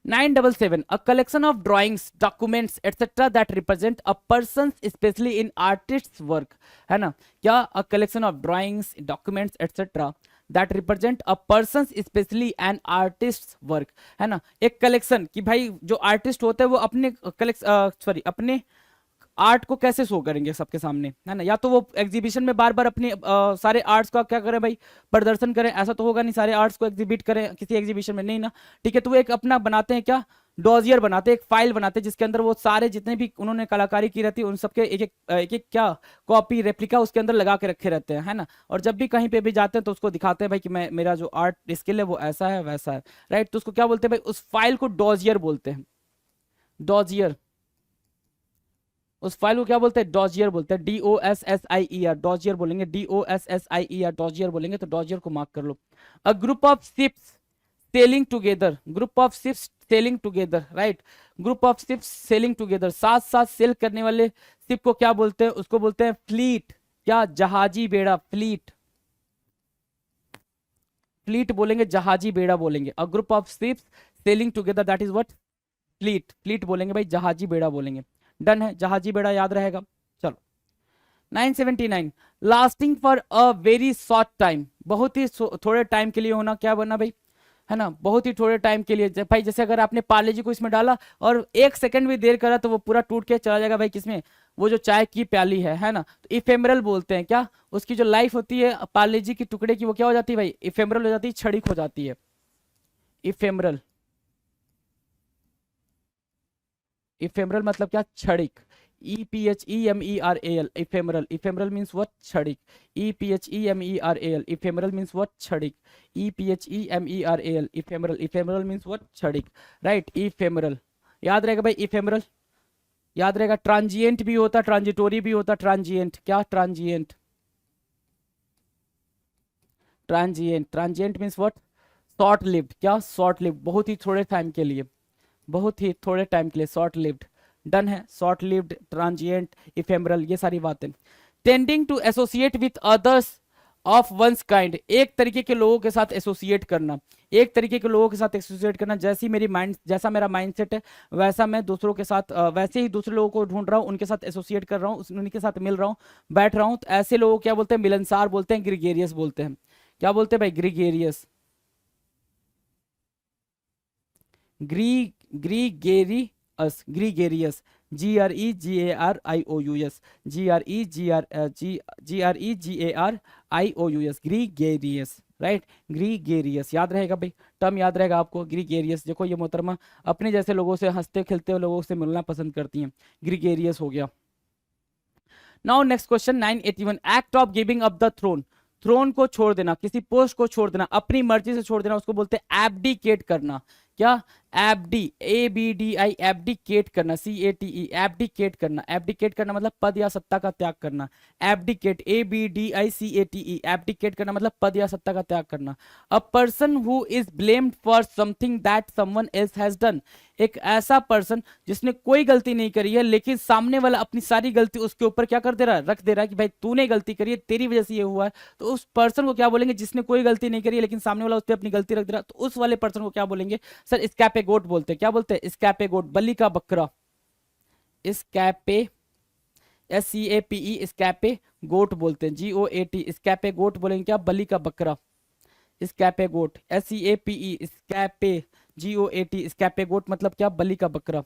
977, a collection of drawings, documents, etc. that represent a person's, especially in artist's work, है ना। क्या, a collection of drawings, documents, etc. that represent a person's, especially an artist's work, है ना। एक collection कि भाई जो आर्टिस्ट होते हैं वो अपने अपने आर्ट को कैसे शो करेंगे सबके सामने, है ना। या तो वो एग्जीबिशन में बार बार अपने सारे आर्ट्स का क्या करें भाई, प्रदर्शन करें, ऐसा तो होगा नहीं सारे आर्ट्स को एग्जिबिट करें किसी एग्जीबिशन में, नहीं ना। ठीक है, तो वो एक अपना बनाते हैं, क्या, डॉजियर बनाते हैं, एक फाइल बनाते हैं जिसके अंदर वो सारे जितने भी उन्होंने कलाकारी की रहती है उन सबके एक एक क्या कॉपी रेप्लिका उसके अंदर लगा के रखे रहते हैं, है ना। और जब भी कहीं पे भी जाते हैं तो उसको दिखाते हैं भाई कि मैं, मेरा जो आर्ट स्किल है वो ऐसा है वैसा है, राइट। तो उसको क्या बोलते हैं भाई, उस फाइल को डॉजियर बोलते हैं, डॉजियर। उस फाइल को क्या बोलते हैं, डॉजियर बोलते हैं, DOSSIER, डॉजियर बोलेंगे, DOSSIER, डॉजियर बोलेंगे। तो डॉजियर को मार्क कर लो। A group of ships sailing together, group of ships sailing together, right. Group of ships sailing together, साथ साथ सेल करने वाले शिप को क्या बोलते हैं, उसको बोलते हैं फ्लीट, क्या, जहाजी बेड़ा, फ्लीट, फ्लीट बोलेंगे, जहाजी बेड़ा बोलेंगे। अ group of ships sailing together, that is what, fleet, fleet बोलेंगे भाई, जहाजी बेड़ा बोलेंगे। डन है, जहाजी बेड़ा याद रहेगा। चलो 979, lasting for a very short time, बहुत ही थोड़े टाइम के लिए होना, क्या बना भाई, है ना, बहुत ही थोड़े टाइम के लिए। भाई जैसे अगर आपने पार्ले जी को इसमें डाला और 1 सेकंड भी देर करा तो वो पूरा टूट के चला जाएगा भाई, किसमें, वो जो चाय की प्याली है ना। तो इफेमरल बोलते हैं, क्या, उसकी जो लाइफ होती है पार्ले जी की टुकड़े की, वो क्या हो जाती है भाई, इफेमरल हो जाती है, क्षणिक हो जाती है, इफेमरल। इफेमरल मतलब क्या, क्षणिक, EPHEMERAL, ephemeral, ephemeral means what, क्षणिक, EPHEMERAL, इफेमरल मीन्स व्हाट, क्षणिक, EPHEMERAL, ephemeral, ephemeral means what, क्षणिक, राइट, इफेमरल। याद रहेगा भाई, इफेमरल याद रहेगा। ट्रांजिएंट भी होता, ट्रांजिटोरी भी होता, ट्रांजिएंट, क्या, transient, transient, transient means what, short lived, क्या, शॉर्ट लिव्ड, बहुत ही थोड़े टाइम के लिए, बहुत ही थोड़े टाइम के लिए, शॉर्ट लिव्ड। डन है, शॉर्ट लिव्ड, ट्रांजिएंट, इफेमरल, ये सारी बातें। Tending to associate with others of one's kind, एक तरीके के लोगों के साथ एसोसिएट करना, एक तरीके के लोगों के साथ एसोसिएट करना। जैसा मेरा माइंडसेट है वैसा मैं दूसरों के साथ, वैसे ही दूसरे लोगों को ढूंढ रहा हूँ, उनके साथ एसोसिएट कर रहा हूँ, उनके साथ मिल रहा हूँ, बैठ रहा हूँ। तो ऐसे लोगों को क्या बोलते हैं, मिलनसार बोलते हैं, ग्रीगेरियस बोलते हैं। क्या बोलते हैं भाई, gregarious, gregarious, gregarious, GREGARIOUS, GREGARIOUS, gregarious, right, gregarious याद रहेगा भाई, टर्म याद रहेगा आपको, ग्रीगेरियस। देखो ये मोहतरमा अपने जैसे लोगों से, हंसते खेलते हुए लोगों से मिलना पसंद करती हैं, ग्रीगेरियस हो गया। Now next question 981, act of giving up the throne, throne को छोड़ देना, किसी पोस्ट को छोड़ देना, अपनी मर्जी से छोड़ देना, उसको बोलते हैं एब्डिकेट करना। क्या, एबडी, ABDI, एब्डिकेट करना, CATE, एब्डिकेट करना, एब्डिकेट करना मतलब पद या सत्ता का त्याग करना, एब्डिकेट, ABDICATE, एब्डिकेट करना मतलब पद या सत्ता का त्याग करना। अ person who is blamed for something that someone else has done, एक ऐसा पर्सन जिसने कोई गलती नहीं करी है लेकिन सामने वाला अपनी सारी गलती उसके ऊपर क्या कर दे रहा है, रख दे रहा है कि भाई तूने गलती करी है, तेरी वजह से ये हुआ है, तो उस पर्सन को क्या बोलेंगे, जिसने कोई गलती नहीं करी है लेकिन सामने वाला उस पर अपनी गलती रख दे रहा है, तो उस वाले पर्सन को क्या बोलेंगे सर, स्कैपे गोट बोलते हैं। क्या बोलते हैं, स्कैपे गोट, बलि का बकरा, स्कैपे, SCAPE, स्कैपे गोट बोलते हैं, GOAT, स्कैपे गोट बोलेंगे क्या, बलि का बकरा, स्कैपे गोट, SCAPE, स्कैपे, GOAT, स्कैपे गोट मतलब क्या, बलि का बकरा।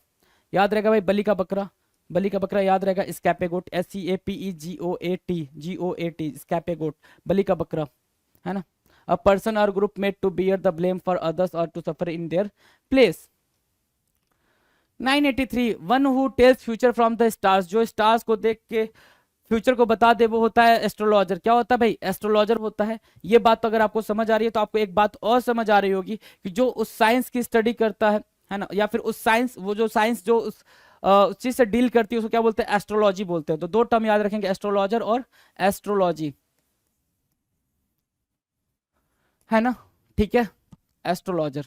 याद रहेगा भाई, बलि का बकरा, बलि का बकरा याद रहेगा, स्कैपे गोट, SCAPE, GOAT, स्कैपे गोट, बलि का बकरा, है ना। अ पर्सन और group made to bear the blame for others और to suffer in their place. 983, one who tells future from the stars, जो स्टार्स को देख के फ्यूचर को बता दे वो होता है एस्ट्रोलॉजर। क्या होता है भाई, एस्ट्रोलॉजर होता है। ये बात तो अगर आपको समझ आ रही है तो आपको एक बात और समझ आ रही होगी कि जो उस साइंस की स्टडी करता है ना, या फिर उस साइंस, वो जो साइंस जो उस चीज से डील करती है उसको क्या बोलते हैं, एस्ट्रोलॉजी बोलते हैं। तो दो टर्म याद रखेंगे, एस्ट्रोलॉजर और एस्ट्रोलॉजी, है ना, ठीक है, एस्ट्रोलॉजर।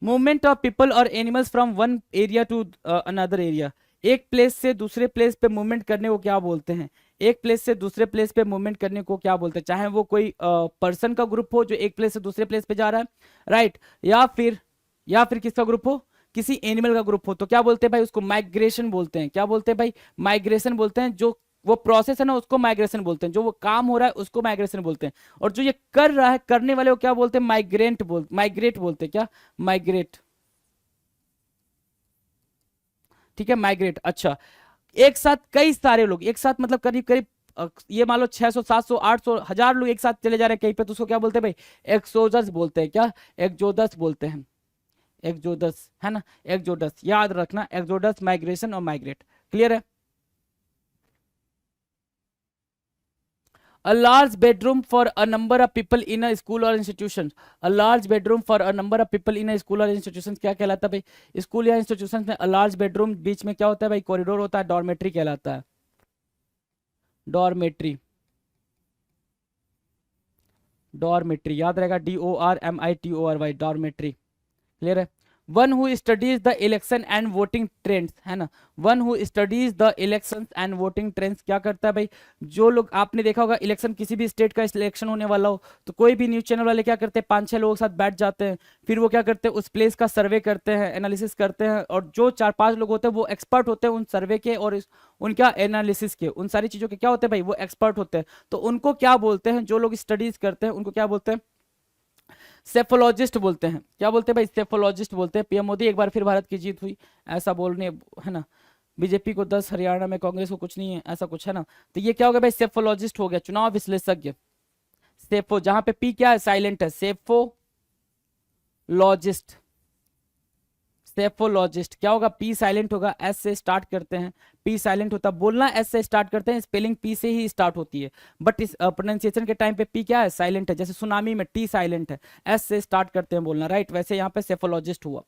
मूवमेंट ऑफ पीपल और animals from one area to another area, एक प्लेस से दूसरे प्लेस पे मूवमेंट करने को क्या बोलते हैं, एक प्लेस से दूसरे प्लेस पे मूवमेंट करने को क्या बोलते हैं, चाहे वो कोई पर्सन का ग्रुप हो जो एक प्लेस से दूसरे प्लेस पे जा रहा है, राइट, या फिर किसका ग्रुप हो, किसी एनिमल का ग्रुप हो, तो क्या बोलते हैं भाई, उसको माइग्रेशन बोलते हैं। क्या बोलते हैं भाई, माइग्रेशन बोलते हैं। जो वो प्रोसेस है ना उसको माइग्रेशन बोलते हैं, जो वो काम हो रहा है उसको माइग्रेशन बोलते हैं, और जो ये कर रहा है, करने वाले को क्या बोलते हैं, माइग्रेट बोलते हैं। क्या, माइग्रेट, ठीक है, माइग्रेट। अच्छा, एक साथ कई सारे लोग, एक साथ मतलब करीब करीब ये मान लो 600 700 800 1000 लोग एक साथ चले जा रहे हैं कहीं पे, तो उसको क्या बोलते हैं भाई, एक्सोडस बोलते हैं। क्या, एक्सोडस बोलते हैं, एक्सोडस, है ना, एक्सोडस याद रखना, एक्सोडस, माइग्रेशन और माइग्रेट, क्लियर है। A large bedroom for a number of people in a school or institution, a large bedroom for a number of people in a school or institution क्या कहलाता है भाई, school या institution में a large bedroom, बीच में क्या होता है भाई, कॉरिडोर होता है, डॉर्मेट्री कहलाता है, डॉर्मेट्री, डॉर्मेट्री याद रहेगा, DORMITORY, डॉर्मेट्री, क्लियर है। One who studies the election and voting trends, है ना, one who studies the election and voting trends क्या करता है भाई, जो लोग, आपने देखा होगा इलेक्शन, किसी भी स्टेट का इलेक्शन होने वाला हो तो कोई भी न्यूज चैनल वाले क्या करते हैं, 5-6 लोगों के साथ बैठ जाते हैं, फिर वो क्या करते हैं, उस प्लेस का सर्वे करते हैं, एनालिसिस करते हैं, और जो 4-5 लोग होते हैं वो एक्सपर्ट होते हैं उन सर्वे के और उनका एनालिसिस के, उन सारी चीजों के क्या होते हैं भाई, वो एक्सपर्ट होते हैं। तो उनको क्या बोलते हैं, जो लोग स्टडीज करते हैं उनको क्या बोलते हैं, सेफोलॉजिस्ट बोलते हैं। क्या बोलते हैं भाई, सेफोलॉजिस्ट बोलते हैं। पीएम मोदी, एक बार फिर भारत की जीत हुई, ऐसा बोलने, है ना, बीजेपी को 10, हरियाणा में कांग्रेस को कुछ नहीं है, ऐसा कुछ है ना। तो ये क्या हो गया भाई, सेफोलॉजिस्ट हो गया, चुनाव विश्लेषज्ञ। सेफो, जहां पे पी क्या है, साइलेंट है, सेफोलॉजिस्ट, सेफोलॉजिस्ट क्या होगा, पी साइलेंट होगा, एस से स्टार्ट करते हैं, पी साइलेंट होता है, बोलना एस से स्टार्ट करते हैं, स्पेलिंग पी से ही स्टार्ट होती है, बट इस प्रोनाउंसिएशन के टाइम पे पी क्या है, साइलेंट है, जैसे सुनामी में टी साइलेंट है, एस से स्टार्ट करते हैं बोलना, राइट, वैसे यहाँ पे सेफोलॉजिस्ट हुआ,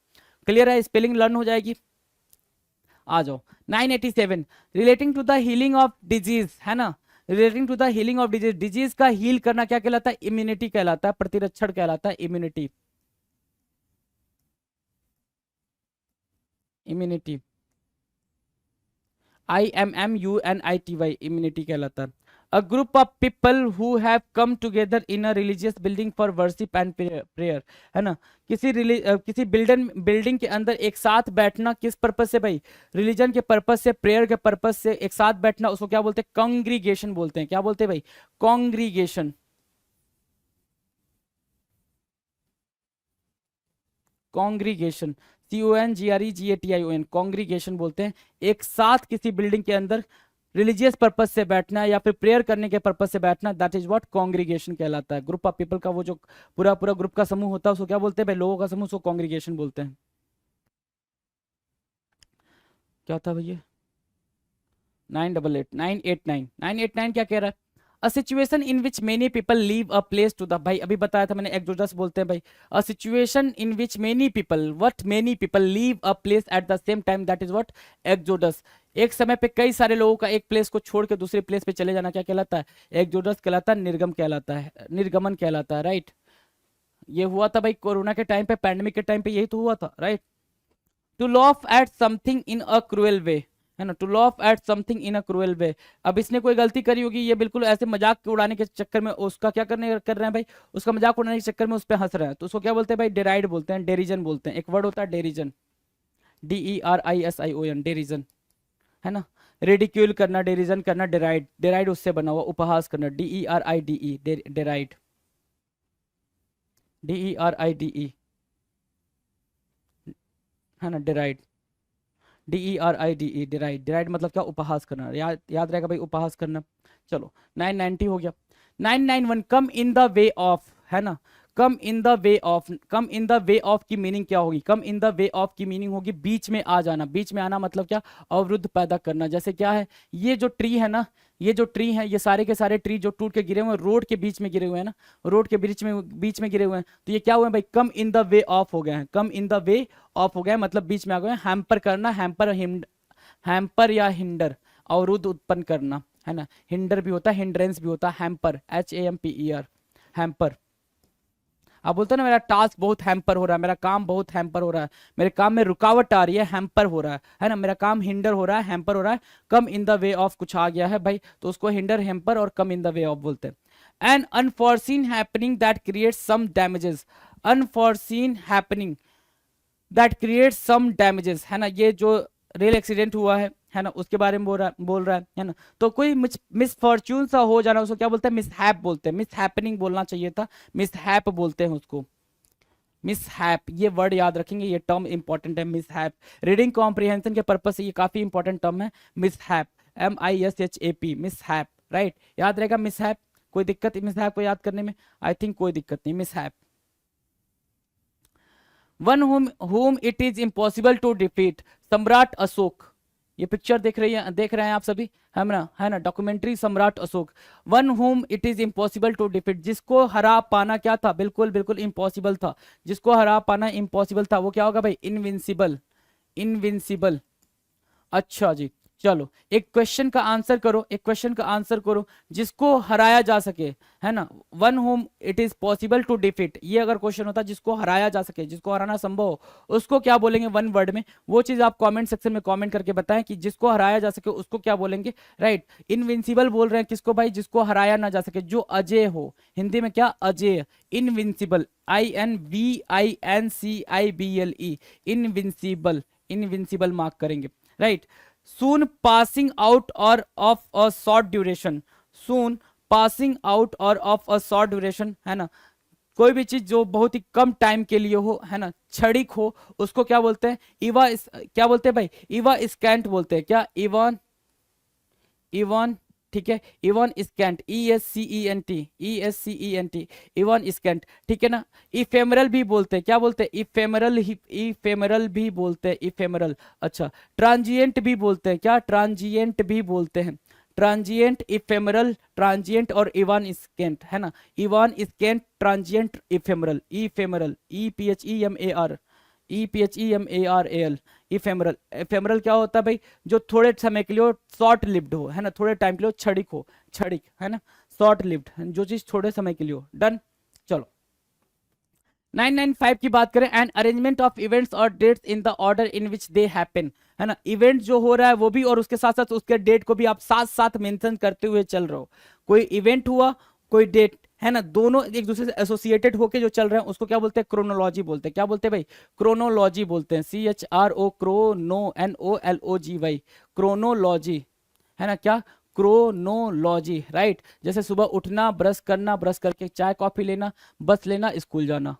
क्लियर है, स्पेलिंग लर्न हो जाएगी। आ जाओ 987, relating to the healing of disease, है ना, relating to the healing of disease, disease का हील करना क्या कहलाता है, इम्यूनिटी कहलाता है, प्रतिरक्षण कहलाता है, इम्यूनिटी, इम्यूनिटी, IMMUNITY, इम्यूनिटी कहलाता है। अ group of people who have come together in a religious building for worship and prayer, है ना, किसी बिल्डिंग के अंदर एक साथ बैठना, किस पर्पज से भाई, रिलीजन के पर्पज से, प्रेयर के पर्पज से एक साथ बैठना, उसको क्या बोलते हैं, कॉन्ग्रीगेशन बोलते हैं। क्या बोलते हैं भाई, कॉन्ग्रीगेशन, कॉन्ग्रीगेशन, CONGREGATION, कॉन्ग्रीगेशन बोलते हैं। एक साथ किसी बिल्डिंग के अंदर रिलीजियस पर्पज से बैठना या फिर प्रेयर करने के पर्पज से बैठना, दैट इज व्हाट कॉन्ग्रीगेशन कहलाता है। ग्रुप ऑफ पीपल का वो जो पूरा पूरा ग्रुप का समूह होता है उसको क्या बोलते हैं भाई, लोगों का समूह, उसको कॉन्ग्रीगेशन बोलते हैं। क्या था भैया, 988, 989 क्या कह रहा है, a situation in which many people leave a place to the, भाई अभी बताया था मैंने, एक्सोडस बोलते हैं भाई। A situation in which many people, what many people leave a place at the same time, that is what exodus. एक समय पे कई सारे लोगों का एक प्लेस को छोड़ के दूसरे प्लेस पे चले जाना क्या कहलाता है? एक्सोडस कहलाता है, निर्गम कहलाता है, निर्गमन कहलाता है, राइट। ये हुआ था भाई कोरोना के टाइम पे, पैंडेमिक के टाइम पे यही तो हुआ था, right. To laugh at something in a cruel way, है ना, to laugh at something in a cruel way. अब इसने कोई गलती करी होगी, ये बिल्कुल ऐसे मजाक उड़ाने के चक्कर में उसका क्या कर रहे हैं भाई, उसका मजाक उड़ाने के चक्कर में उस पर हंस रहे हैं, तो उसको क्या बोलते हैं भाई? डेराइड बोलते हैं, डेरिजन बोलते हैं। एक वर्ड होता है डेरिजन, DERISION, डेरिजन, है ना। रिडिक्यूल करना, डेरिजन करना, डेराइड, डेराइड उससे बना हुआ, उपहास करना, DERIDE, डेराइड, DERIDE, है ना, डेराइड, DERIDE, डेराइड, डेराइड मतलब क्या? उपहास करना, याद रहेगा भाई, उपहास करना। चलो 990 हो गया। 991, कम इन द वे ऑफ, है ना, come in the way of, come in the way of की मीनिंग क्या होगी? Come in the way of की मीनिंग होगी बीच में आ जाना। बीच में आना मतलब क्या? अवरुद्ध पैदा करना। जैसे क्या है, ये जो ट्री है ना, ये जो ट्री है, ये सारे के सारे ट्री जो टूट के गिरे हुए हैं, रोड के बीच में गिरे हुए हैं ना, रोड के बीच में गिरे हुए हैं, तो ये क्या हुए हैं भाई? कम इन द वे ऑफ हो गए हैं, कम इन द वे ऑफ हो गए हैं, मतलब बीच में आ गए हैं। हैम्पर करना, हैम्पर या हिंडर, अवरुद्ध उत्पन्न करना, है ना। हिंडर भी होता है, हिंड्रेंस भी होता है, हैम्पर, HAMPER, हैम्पर। आप बोलते हो ना, मेरा टास्क बहुत हैम्पर हो रहा है, मेरा काम बहुत हैम्पर हो रहा है, मेरे काम में रुकावट आ रही है, हैम्पर हो रहा है ना, मेरा काम हिंडर हो रहा है, हैम्पर हो रहा है। कम इन द वे ऑफ कुछ आ गया है भाई, तो उसको हिंडर, हैम्पर और कम इन द वे ऑफ बोलते हैं। An unforeseen happening that creates some damages, unforeseen happening that creates some damages, है ना। ये जो रेल एक्सीडेंट हुआ है ना, उसके बारे में बोल रहा है ना। तो कोई मिसफॉर्च्यून सा हो जाना, उसको क्या बोलते हैं? मिसहैप बोलते हैं। मिस हैपनिंग बोलना चाहिए था, मिसहैप बोलते हैं उसको, मिसहैप। ये वर्ड याद रखेंगे, ये टर्म इंपॉर्टेंट है, मिसहैप। रीडिंग कॉम्प्रिहेंशन के पर्पज से ये काफी इंपॉर्टेंट टर्म है, मिसहैप, MISHAP, मिसहैप, राइट। याद रहेगा मिसहैप। कोई दिक्कत मिसहैप को याद करने में? आई थिंक कोई दिक्कत नहीं, mishap. One whom it is impossible to defeat, सम्राट अशोक। ये पिक्चर देख रहे हैं आप सभी, है ना, डॉक्यूमेंट्री सम्राट Ashok. One whom it is impossible to defeat, जिसको हरा पाना क्या था? बिल्कुल इम्पॉसिबल था, जिसको हरा पाना इम्पॉसिबल था, वो क्या होगा भाई? Invincible, invincible. अच्छा जी, चलो एक क्वेश्चन का आंसर करो, एक क्वेश्चन का आंसर करो, जिसको हराया जा सके, है ना। One whom it is possible to defeat, ये अगर क्वेश्चन होता जिसको हराया जा सके, जिसको हराना संभव हो, उसको क्या बोलेंगे वन वर्ड में? वो चीज आप कमेंट सेक्शन में कमेंट करके बताएं कि जिसको हराया जा सके उसको क्या बोलेंगे, राइट। इनविंसिबल बोल रहे हैं किसको भाई? जिसको हराया ना जा सके, जो अजय हो, हिंदी में क्या? Ajay, invincible, INVINCIBLE, invincible, invincible mark करेंगे, right. soon passing out or of a short duration, soon passing out or of a short duration, है ना। कोई भी चीज जो बहुत ही कम टाइम के लिए हो, है ना, क्षणिक हो, उसको क्या बोलते हैं? क्या बोलते हैं भाई? इवा स्कैंट बोलते हैं। क्या? इवान, इवान, ठीक है, Ivan scent, ESCENT, Ivan scent, ठीक है ना। इफेमरल भी बोलते हैं, क्या बोलते हैं? इफेमरल, इफेमरल भी बोलते हैं, इफेमरल। अच्छा, ट्रांजिएंट भी बोलते हैं, क्या? ट्रांजिएंट भी बोलते हैं, ट्रांजिएंट, इफेमरल, ट्रांजिएंट और इवान स्कैंट, है ना। Ivan scent, transient, ephemeral, ephemeral, EPHEMARAL, ephemeral. Ephemeral क्या होता है भाई? जो थोड़े समय के लिए हो, शॉर्ट लिव्ड हो, है ना, थोड़े टाइम के लिए क्षणिक हो, क्षणिक, है ना, शॉर्ट लिव्ड, जो चीज थोड़े समय के लिए हो। डन, चलो 995 की बात करें, एन अरेंजमेंट ऑफ इवेंट्स और dates in the order in which they happen, है ना। इवेंट जो हो रहा है वो भी, और उसके साथ साथ उसके डेट को भी आप साथ साथ मेंशन करते हुए चल रहे हो। कोई इवेंट हुआ, कोई डेट, है ना, दोनों एक दूसरे से एसोसिएटेड होके जो चल रहे हैं उसको क्या बोलते हैं? क्रोनोलॉजी बोलते हैं। क्या बोलते हैं भाई? क्रोनोलॉजी बोलते हैं, CHRO, NOLOGY, क्रोनोलॉजी, है ना। क्या? Chronology, right. जैसे सुबह उठना, ब्रश करना, ब्रश करके चाय कॉफी लेना, बस लेना, स्कूल जाना,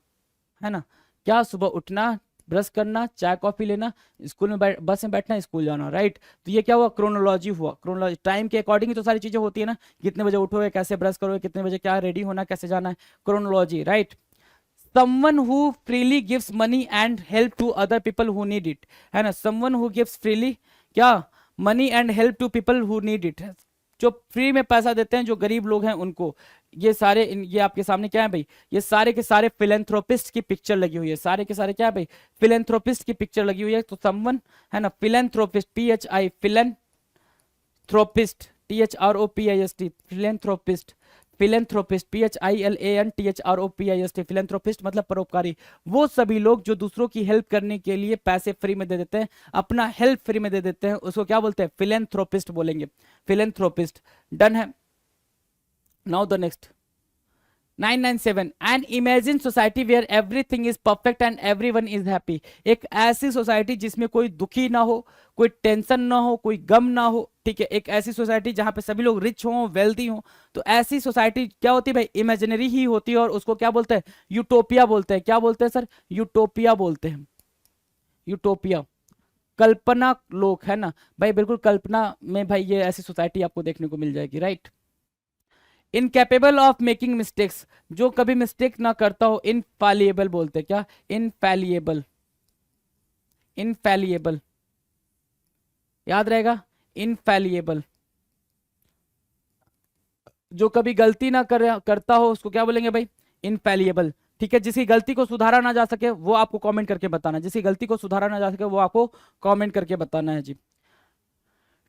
है ना। क्या? सुबह उठना, ब्रश करना, चाय कॉफी लेना, स्कूल में बस में बैठना, स्कूल जाना, राइट। तो ये क्या हुआ? क्रोनोलॉजी हुआ। क्रोनोलॉजी टाइम के अकॉर्डिंग ही तो सारी चीजें होती है ना, कितने बजे उठोगे, कैसे ब्रश करोगे, कितने बजे क्या रेडी होना, कैसे जाना है, chronology, right. someone who freely gives money and help to other people who need it, है ना। someone who gives freely क्या? money and help to people who need it, जो फ्री में पैसा देते हैं, जो गरीब लोग हैं उनको। ये सारे ये आपके सामने क्या है भाई, ये सारे के सारे फिलेंथ्रोपिस्ट की पिक्चर लगी हुई है, सारे के सारे क्या है भाई, फिलेंथ्रोपिस्ट की पिक्चर लगी हुई है। तो समवन है ना, philanthropist, PHI, philanthropist, THROPIST, philanthropist, philanthropist, PHILANTHROPIST, philanthropist मतलब परोपकारी। वो सभी लोग जो दूसरों की हेल्प करने के लिए पैसे फ्री में दे देते हैं, अपना हेल्प फ्री में दे देते हैं, उसको क्या बोलते हैं, फिलेंथ्रोपिस्ट बोलेंगे, फिलेंथ्रोपिस्ट। डन है। Now the next 997, an imagine society where everything is perfect and everyone is happy. एक ऐसी सोसाइटी जिसमें कोई दुखी ना हो, कोई टेंशन ना हो, कोई गम ना हो, ठीक है। एक ऐसी सोसाइटी जहां पे सभी लोग रिच हो, वेल्दी हो। तो ऐसी सोसाइटी क्या होती है भाई, इमेजिनरी ही होती है, और उसको क्या बोलते हैं, यूटोपिया बोलते हैं। क्या बोलते हैं सर, यूटोपिया बोलते हैं, यूटोपिया। कल्पना लोक है ना भाई, बिल्कुल कल्पना में भाई ये ऐसी सोसाइटी आपको देखने को मिल जाएगी, right. Incapable of making mistakes, जो कभी मिस्टेक ना करता हो, इनफैलिएबल बोलते हैं। क्या, इनफैलिएबल, इनफैलिएबल, याद रहेगा, इनफैलिएबल। जो कभी गलती ना करता हो उसको क्या बोलेंगे भाई, इनफैलिएबल, ठीक है। जिसकी गलती को सुधारा ना जा सके वो आपको कमेंट करके बताना, जिसकी गलती को सुधारा ना जा सके वो आपको कमेंट करके बताना है जी।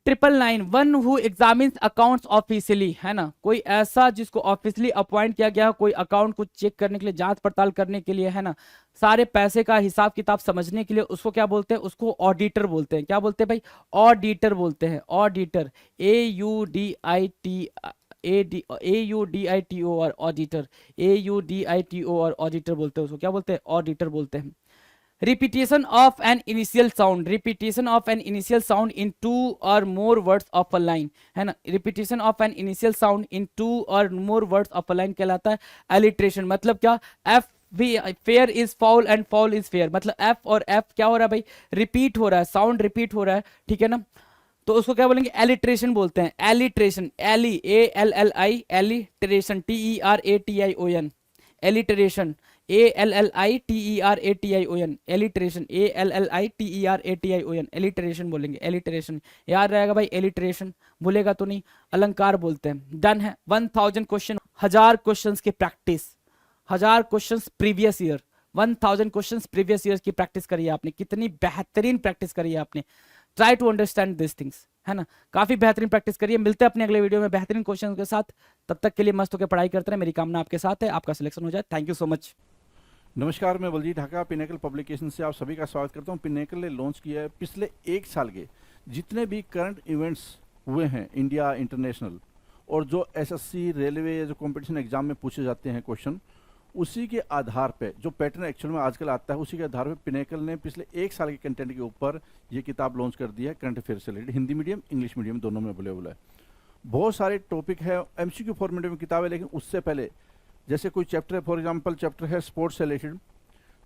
999, one who examines accounts officially, है ना, कोई ऐसा जिसको ऑफिशियली अपॉइंट किया गया, कोई अकाउंट को चेक करने के लिए, जांच पड़ताल करने के लिए, है ना, सारे पैसे का हिसाब किताब समझने के लिए, उसको क्या बोलते हैं, उसको ऑडिटर बोलते हैं। क्या बोलते हैं भाई, ऑडिटर बोलते हैं, auditor, AUDITOR, auditor, AUDITOR, auditor बोलते हैं उसको, क्या बोलते हैं, ऑडिटर बोलते हैं। Repetition of an initial sound, repetition of an initial sound in 2 और more words of a line, है ना, repetition of an initial sound in 2 और more words of a line कहलाता है एलिट्रेशन। मतलब क्या, F fair is foul and foul is fair, मतलब F और एफ क्या हो रहा है भाई, रिपीट हो रहा है, साउंड रिपीट हो रहा है, ठीक है ना। तो उसको क्या बोलेंगे, एलिट्रेशन बोलते हैं, alliteration, ALLI, alliteration, TERATION, alliteration, ALLITERATION, alliteration, ALLITERATION, alliteration बोलेंगे, एलिट्रेशन। याद रहेगा भाई, एलिट्रेशन भूलेगा तो नहीं। अलंकार बोलते हैं। डन है। 1000 क्वेश्चन, 1000 क्वेश्चन की practice, 1000 question previous year, 1000 question previous year की प्रैक्टिस करी है आपने, कितनी बेहतरीन प्रैक्टिस करी है आपने। Try to understand this things, है ना, काफी बेहतरीन प्रैक्टिस करिए। मिलते हैं अपने अगले वीडियो में बेहतरीन क्वेश्चन के साथ, तब तक के लिए मस्त होकर पढ़ाई करते रहे। मेरी कामना आपके साथ है, आपका सिलेक्शन हो जाए। Thank you so much. नमस्कार, मैं बलजीत ढाका पिनेकल पब्लिकेशन से आप सभी का स्वागत करता हूं। पिनेकल ने लॉन्च किया है पिछले 1 साल के जितने भी करंट इवेंट्स हुए हैं इंडिया इंटरनेशनल, और जो एसएससी, रेलवे या जो कंपटीशन एग्जाम में पूछे जाते हैं क्वेश्चन, उसी के आधार पे जो पैटर्न एक्चुअल में आजकल आता है, उसी के आधार पे पिनेकल ने पिछले 1 साल के कंटेंट के ऊपर ये किताब लॉन्च कर दी है। करंट अफेयर से related Hindi medium, English medium दोनों में अवेलेबल है। बहुत सारे टॉपिक है, MCQ फॉर्मेट में किताब है, लेकिन उससे पहले जैसे कोई चैप्टर है, फॉर एग्जांपल चैप्टर है स्पोर्ट्स से रिलेटेड,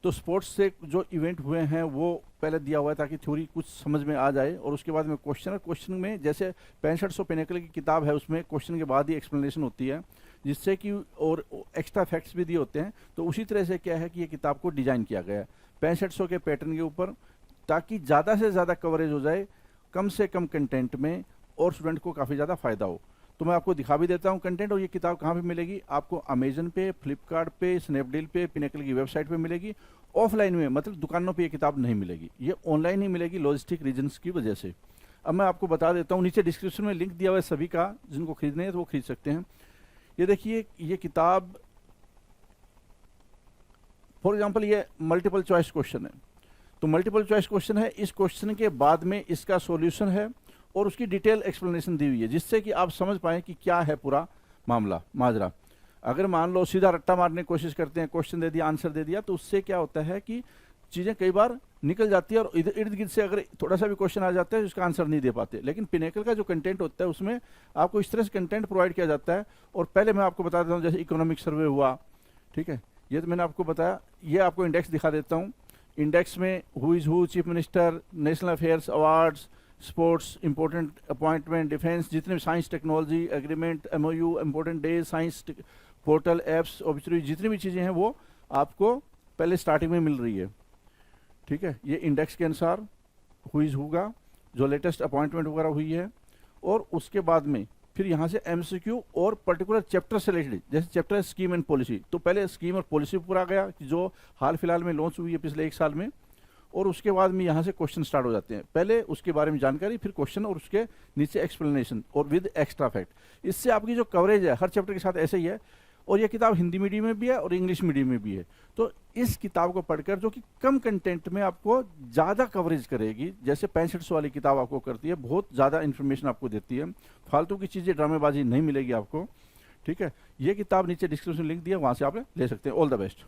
तो स्पोर्ट्स से जो इवेंट हुए हैं वो पहले दिया हुआ है ताकि थ्योरी कुछ समझ में आ जाए, और उसके बाद में क्वेश्चन में जैसे 6500 पिनेकल की किताब है, उसमें क्वेश्चन के बाद ही एक्सप्लेनेशन होती है, जिससे कि और एक्स्ट्रा फैक्ट्स भी दिए होते हैं। तो उसी तरह से क्या है कि ये किताब को डिजाइन किया गया है 6500 के पैटर्न के ऊपर, ताकि ज़्यादा से ज़्यादा कवरेज हो जाए कम से कम कंटेंट में, और स्टूडेंट को काफ़ी ज़्यादा फायदा हो। तो मैं आपको दिखा भी देता हूँ कंटेंट, और ये किताब कहाँ पे मिलेगी आपको, अमेजन पे, फ्लिपकार्ट पे, स्नैपडील पे, पिनेकल की वेबसाइट पे मिलेगी। ऑफलाइन में मतलब दुकानों पे ये किताब नहीं मिलेगी, ये ऑनलाइन ही मिलेगी लॉजिस्टिक रीजंस की वजह से। अब मैं आपको बता देता हूँ, नीचे डिस्क्रिप्शन में लिंक दिया हुआ है सभी का, जिनको खरीदने है तो वो खरीद सकते हैं। ये देखिए, ये किताब फॉर एग्जाम्पल ये मल्टीपल चॉइस क्वेश्चन है, तो मल्टीपल चॉइस क्वेश्चन है, इस क्वेश्चन के बाद में इसका सॉल्यूशन है और उसकी डिटेल एक्सप्लेनेशन दी हुई है, जिससे कि आप समझ पाएं कि क्या है पूरा माजरा। अगर मान लो सीधा रट्टा मारने की कोशिश करते हैं, क्वेश्चन दे दिया, आंसर दे दिया, तो उससे क्या होता है कि चीज़ें कई बार निकल जाती है, और इधर इर्द गिर्द से अगर थोड़ा सा भी क्वेश्चन आ जाता है तो उसका आंसर नहीं दे पाते। लेकिन पिनेकल का जो कंटेंट होता है उसमें आपको इस तरह से कंटेंट प्रोवाइड किया जाता है। और पहले मैं आपको बता देता हूँ, जैसे इकोनॉमिक सर्वे हुआ, ठीक है, ये तो मैंने आपको बताया। ये आपको इंडेक्स दिखा देता हूँ। इंडेक्स में who is who, chief minister, national affairs, awards, sports, important appointment, defence, जितने भी science, technology, agreement, MOU, important days, science portal, apps, observe, जितनी भी चीज़ें हैं वो आपको पहले स्टार्टिंग में मिल रही है, ठीक है। ये इंडेक्स के अनुसार हु इज़ हु का जो लेटेस्ट अपॉइंटमेंट वगैरह हुई है, और उसके बाद में फिर यहाँ से एमसीक्यू और पर्टिकुलर चैप्टर से रिलेटेड, जैसे चैप्टर है स्कीम एंड पॉलिसी, तो पहले स्कीम और पॉलिसी पूरा गया कि जो हाल फिलहाल में लॉन्च हुई है पिछले 1 साल में, और उसके बाद में यहाँ से क्वेश्चन स्टार्ट हो जाते हैं। पहले उसके बारे में जानकारी, फिर क्वेश्चन और उसके नीचे एक्सप्लेनेशन और विद एक्स्ट्रा फैक्ट। इससे आपकी जो कवरेज है हर चैप्टर के साथ ऐसे ही है। और ये किताब हिंदी मीडियम में भी है और इंग्लिश मीडियम में भी है। तो इस किताब को पढ़कर जो कि कम कंटेंट में आपको ज़्यादा कवरेज करेगी, जैसे 65 वाली किताब आपको करती है, बहुत ज़्यादा इन्फॉर्मेशन आपको देती है, फालतू की चीज़ें ड्रामेबाजी नहीं मिलेगी आपको। ठीक है, ये किताब नीचे डिस्क्रिप्शन लिंक दिया, वहाँ से आप ले सकते हैं। All the best.